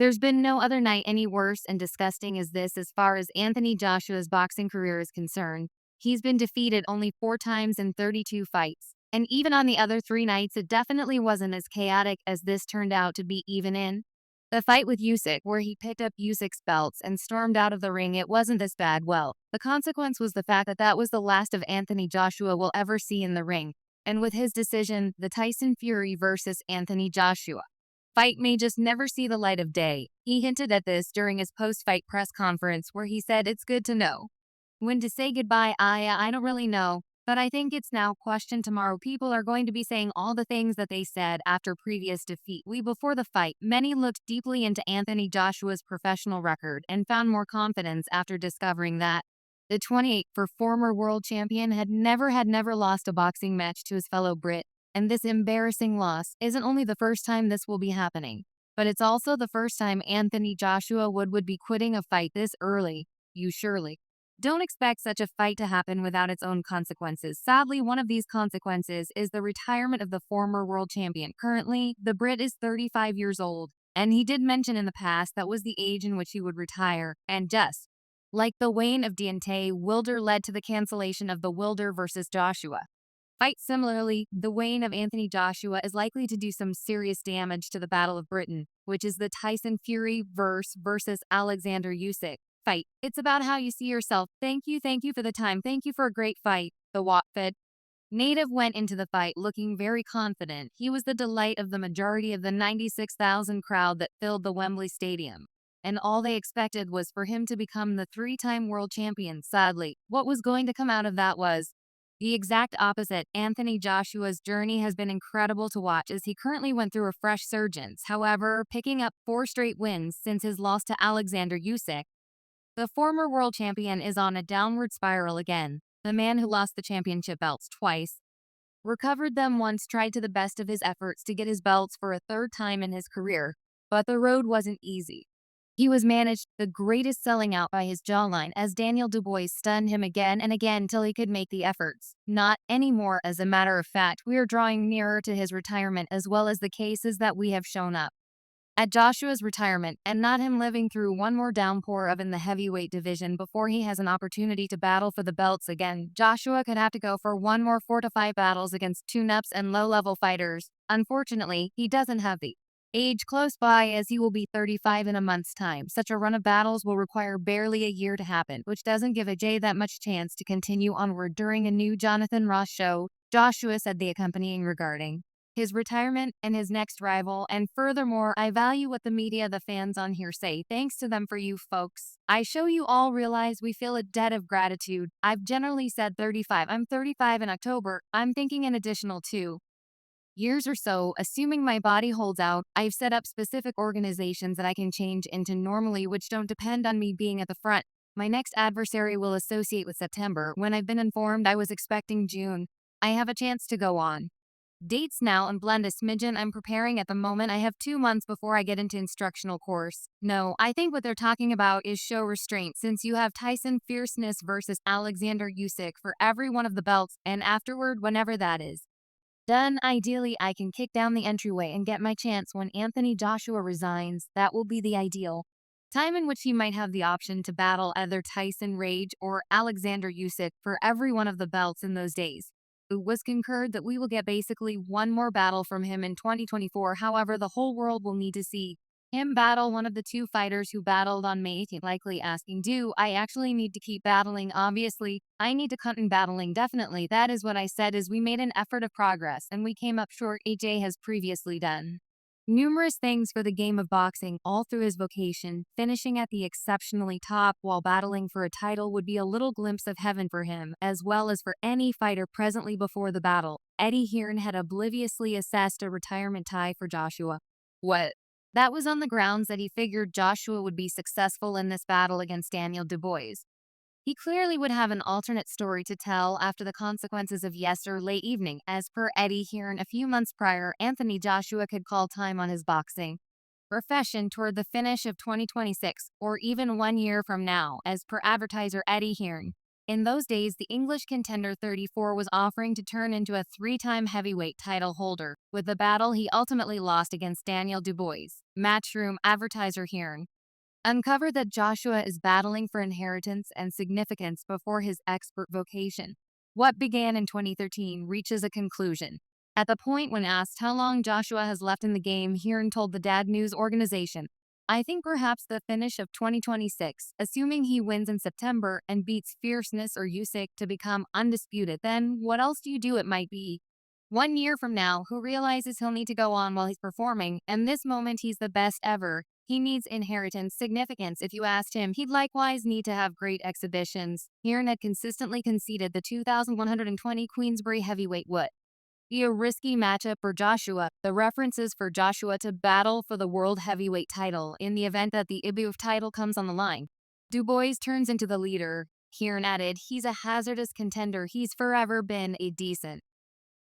There's been no other night any worse and disgusting as this as far as Anthony Joshua's boxing career is concerned. He's been defeated only 4 times in 32 fights. And even on the other 3 nights, it definitely wasn't as chaotic as this turned out to be even in. The fight with Usyk, where he picked up Usyk's belts and stormed out of the ring, it wasn't this bad. Well, the consequence was the fact that that was the last of Anthony Joshua will ever see in the ring. And with his decision, the Tyson Fury versus Anthony Joshua fight may just never see the light of day. He hinted at this during his post-fight press conference where he said it's good to know when to say goodbye. I don't really know, but I think it's now question tomorrow. People are going to be saying all the things that they said after previous defeat. Before the fight, many looked deeply into Anthony Joshua's professional record and found more confidence after discovering that the 28 for former world champion had never lost a boxing match to his fellow Brit. And this embarrassing loss isn't only the first time this will be happening, but it's also the first time Anthony Joshua would be quitting a fight this early. You surely don't expect such a fight to happen without its own consequences. Sadly, one of these consequences is the retirement of the former world champion. Currently, the Brit is 35 years old, and he did mention in the past that was the age in which he would retire. And just like the wane of Deontay Wilder led to the cancellation of the Wilder versus Joshua fight, similarly, the wane of Anthony Joshua is likely to do some serious damage to the Battle of Britain, which is the Tyson Fury versus Alexander Usyk fight. It's about how you see yourself. Thank you for the time. Thank you for a great fight. The Watford native went into the fight looking very confident. He was the delight of the majority of the 96,000 crowd that filled the Wembley Stadium. And all they expected was for him to become the 3-time world champion. Sadly, what was going to come out of that was the exact opposite. Anthony Joshua's journey has been incredible to watch as he currently went through a fresh surgence. However, picking up 4 straight wins since his loss to Alexander Usyk, the former world champion is on a downward spiral again. The man who lost the championship belts twice, recovered them once, tried to the best of his efforts to get his belts for a 3rd time in his career, but the road wasn't easy. He was managed the greatest selling out by his jawline as Daniel Dubois stunned him again and again till he could make the efforts. Not anymore. As a matter of fact, we are drawing nearer to his retirement as well as the cases that we have shown up at Joshua's retirement, and not him living through one more downpour of in the heavyweight division before he has an opportunity to battle for the belts again. Joshua could have to go for one more 4 to 5 battles against tune-ups and low-level fighters. Unfortunately, he doesn't have the age close by as he will be 35 in a month's time. Such a run of battles will require barely a year to happen, which doesn't give AJ that much chance to continue onward. During a new Jonathan Ross show, Joshua said the accompanying regarding his retirement and his next rival. And furthermore, I value what the media, the fans on here say. Thanks to them for you folks. I show you all realize we feel a debt of gratitude. I've generally said 35. I'm 35 in October. I'm thinking an additional 2 years or so, assuming my body holds out. I've set up specific organizations that I can change into normally, which don't depend on me being at the front. My next adversary will associate with September, when I've been informed I was expecting June. I have a chance to go on dates now and blend a smidgen. I'm preparing at the moment. I have 2 months before I get into instructional course. No, I think what they're talking about is show restraint, since you have Tyson Fierceness versus Alexander Usyk for every one of the belts, and afterward, whenever that is done, ideally, I can kick down the entryway and get my chance when Anthony Joshua resigns. That will be the ideal time in which he might have the option to battle either Tyson Rage or Alexander Usyk for every one of the belts in those days. It was concurred that we will get basically one more battle from him in 2024. However, the whole world will need to see him battle one of the 2 fighters who battled on May 18th, likely asking, do I actually need to keep battling? Obviously, I need to cut in battling, definitely. That is what I said, is we made an effort of progress, and we came up short. AJ has previously done numerous things for the game of boxing all through his vocation. Finishing at the exceptionally top while battling for a title would be a little glimpse of heaven for him, as well as for any fighter presently before the battle. Eddie Hearn had obliviously assessed a retirement tie for Joshua. What? That was on the grounds that he figured Joshua would be successful in this battle against Daniel Dubois. He clearly would have an alternate story to tell after the consequences of yesterday late evening. As per Eddie Hearn, a few months prior, Anthony Joshua could call time on his boxing profession toward the finish of 2026, or even 1 year from now. As per advertiser Eddie Hearn, In those days, the English contender 34 was offering to turn into a three-time heavyweight title holder. With the battle, he ultimately lost against Daniel Dubois. Matchroom advertiser Hearn uncovered that Joshua is battling for inheritance and significance before his expert vocation. What began in 2013 reaches a conclusion. At the point when asked how long Joshua has left in the game, Hearn told the Dad News organization, "I think perhaps the finish of 2026, assuming he wins in September and beats Fierceness or Usyk to become undisputed. Then what else do you do? It might be 1 year from now, who realizes he'll need to go on while he's performing, and this moment he's the best ever. He needs inheritance, significance. If you asked him, he'd likewise need to have great exhibitions." Hearn had consistently conceded the 2,120 Queensberry heavyweight would be a risky matchup for Joshua. The references for Joshua to battle for the world heavyweight title in the event that the IBF title comes on the line. Dubois turns into the leader. Hearn added, "He's a hazardous contender. He's forever been a decent,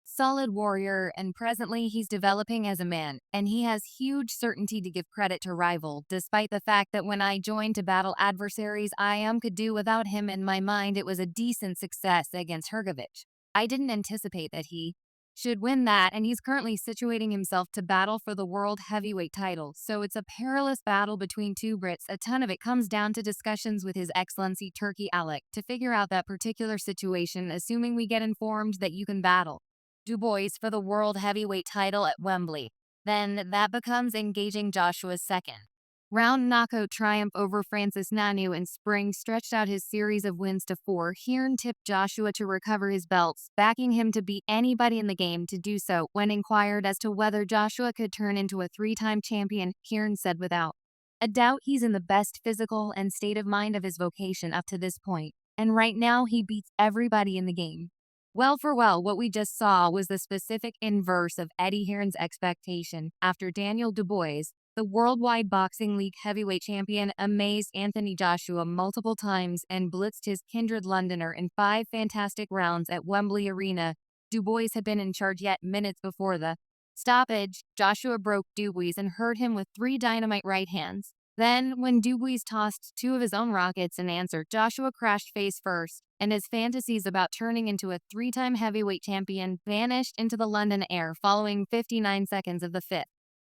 solid warrior, and presently he's developing as a man, and he has huge certainty to give credit to rival, despite the fact that when I joined to battle adversaries I could do without him. In my mind, it was a decent success against Hrgovic. I didn't anticipate that he should win that, and he's currently situating himself to battle for the world heavyweight title. So it's a perilous battle between two Brits. A ton of it comes down to discussions with His Excellency Turkey Alec to figure out that particular situation, assuming we get informed that you can battle Dubois for the world heavyweight title at Wembley. Then that becomes engaging Joshua's second round knockout triumph over Francis Ngannou in spring stretched out his series of wins to 4. Hearn tipped Joshua to recover his belts, backing him to beat anybody in the game to do so. When inquired as to whether Joshua could turn into a three-time champion, Hearn said without a doubt he's in the best physical and state of mind of his vocation up to this point, and right now he beats everybody in the game. Well for well, what we just saw was the specific inverse of Eddie Hearn's expectation. After Daniel Dubois, the Worldwide Boxing League heavyweight champion, amazed Anthony Joshua multiple times and blitzed his kindred Londoner in 5 fantastic rounds at Wembley Arena. Dubois had been in charge yet minutes before the stoppage. Joshua broke Dubois and hurt him with 3 dynamite right hands. Then, when Dubois tossed 2 of his own rockets in answer, Joshua crashed face first, and his fantasies about turning into a 3-time heavyweight champion vanished into the London air following 59 seconds of the 5th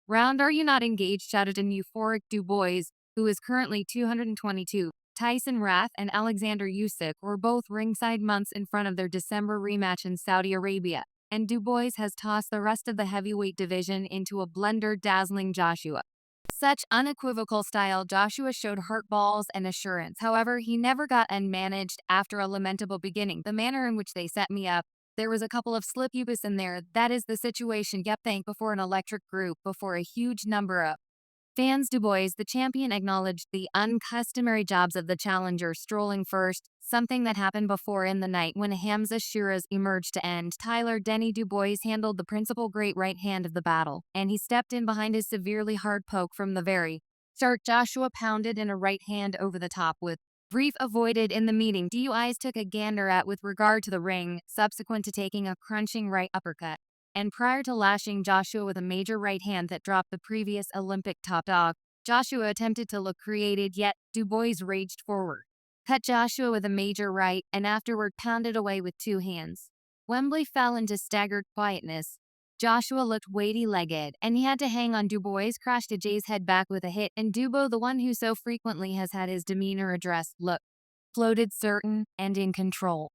round. "Are you not engaged?" shouted an euphoric Dubois, who is currently 222. Tyson Rath and Alexander Usyk were both ringside months in front of their December rematch in Saudi Arabia, and Dubois has tossed the rest of the heavyweight division into a blender, dazzling Joshua. Such unequivocal style, Joshua showed heart balls and assurance. However, he never got unmanaged after a lamentable beginning. "The manner in which they set me up, there was a couple of slip-ups in there. That is the situation. Yep, thank before an electric group, before a huge number of fans." Dubois, the champion, acknowledged the uncustomary jobs of the challenger, strolling first, something that happened before in the night when Hamza Shiraz emerged to end. Tyler Denny Dubois handled the principal great right hand of the battle, and he stepped in behind his severely hard poke from the very start. Joshua pounded in a right hand over the top with brief avoided in the meeting. Dubois took a gander at with regard to the ring, subsequent to taking a crunching right uppercut, and prior to lashing Joshua with a major right hand that dropped the previous Olympic top dog. Joshua attempted to look creative, yet Dubois raged forward, cut Joshua with a major right, and afterward pounded away with 2 hands. Wembley fell into staggered quietness. Joshua looked weighty-legged, and he had to hang on. Dubois crashed Jay's head back with a hit, and Dubo, the one who so frequently has had his demeanor addressed, looked floated, certain and in control.